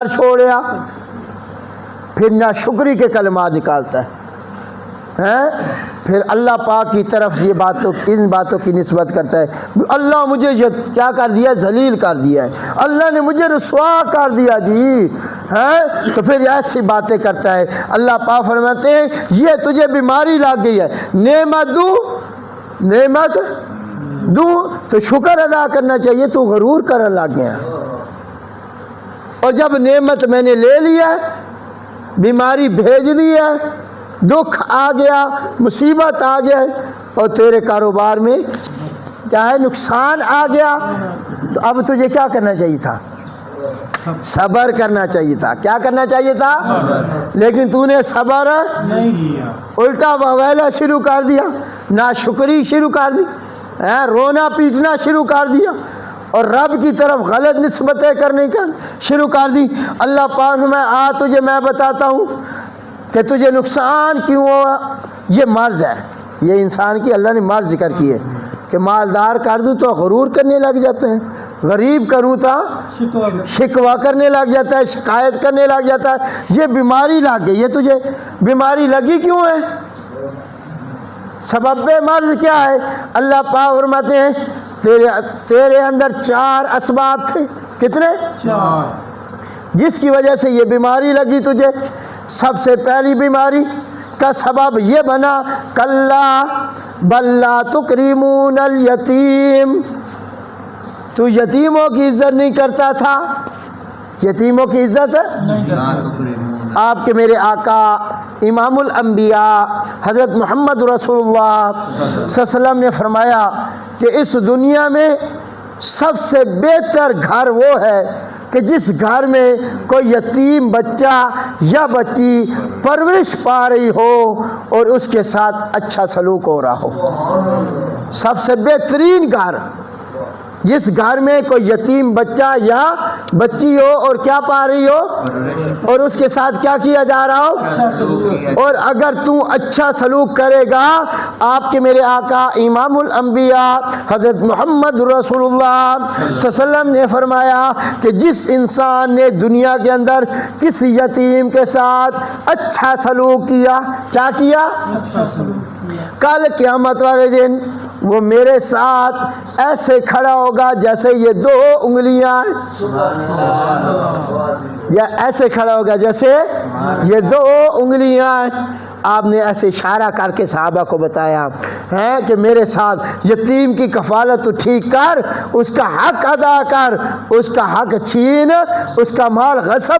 چھوڑیا، پھر ناشکری کے کلمات نکالتا ہے، پھر اللہ پاک کی طرف سے ان باتوں کی نسبت کرتا ہے، اللہ مجھے کیا کر دیا، ذلیل کر دیا ہے، اللہ نے مجھے رسوا کر دیا جی، تو پھر ایسی باتیں کرتا ہے۔ اللہ پاک فرماتے ہیں یہ تجھے بیماری لگ گئی ہے، نعمت دوں تو شکر ادا کرنا چاہیے، تو غرور کرنے لگ گیا، اور جب نعمت میں نے لے لیا، بیماری بھیج دی ہے، دکھ آ گیا، مصیبت آ گیا، اور تیرے کاروبار میں کیا ہے، نقصان آ گیا، تو اب تجھے کیا کرنا چاہیے تھا، صبر کرنا چاہیے تھا، کیا کرنا چاہیے تھا، لیکن تو نے صبر نہیں کیا، الٹا وویلا شروع کر دیا، ناشکری شروع کر دی، رونا پیٹنا شروع کر دیا، اور رب کی طرف غلط نسبتیں کرنے کا شروع کر دی۔ اللہ پاک میں تجھے میں بتاتا ہوں کہ تجھے نقصان کیوں ہوا، یہ مرض ہے، یہ انسان کی اللہ نے مرض ذکر کی ہے کہ مالدار کر دوں تو غرور کرنے لگ جاتے ہیں، غریب کروں تو شکوہ کرنے لگ جاتا ہے، شکایت کرنے لگ جاتا ہے، یہ بیماری لگ گئی ہے، تجھے بیماری لگی کیوں ہے، سبب مرض کیا ہے؟ اللہ پاک فرماتے ہیں تیرے اندر 4 اسباب تھے، کتنے؟ 4، جس کی وجہ سے یہ بیماری لگی تجھے۔ سب سے پہلی بیماری کا سبب یہ بنا، کلا بل لا تکرمون الیتیم، تو یتیموں کی عزت نہیں کرتا تھا، یتیموں کی عزت آپ کے میرے آقا امام الانبیاء حضرت محمد رسول اللہ صلی اللہ علیہ وسلم نے فرمایا کہ اس دنیا میں سب سے بہتر گھر وہ ہے کہ جس گھر میں کوئی یتیم بچہ یا بچی پرورش پا رہی ہو اور اس کے ساتھ اچھا سلوک ہو رہا ہو، سب سے بہترین گھر جس گھر میں کوئی یتیم بچہ یا بچی ہو اور کیا پا رہی ہو اور اس کے ساتھ کیا کیا جا رہا ہو، اور اگر تو اچھا سلوک کرے گا، آپ کے میرے آقا امام الانبیاء حضرت محمد رسول اللہ صلی اللہ علیہ وسلم نے فرمایا کہ جس انسان نے دنیا کے اندر کسی یتیم کے ساتھ اچھا سلوک کیا، کیا کیا، کل قیامت والے دن وہ میرے ساتھ ایسے کھڑا ہوگا جیسے یہ 2 انگلیاں، یا ایسے کھڑا ہوگا جیسے یہ 2 انگلیاں۔ آپ نے ایسے اشارہ کر کے صحابہ کو بتایا ہے کہ میرے ساتھ یتیم کی کفالت تو ٹھیک کر، اس کا حق ادا کر، اس کا حق چھین، اس کا مال غصب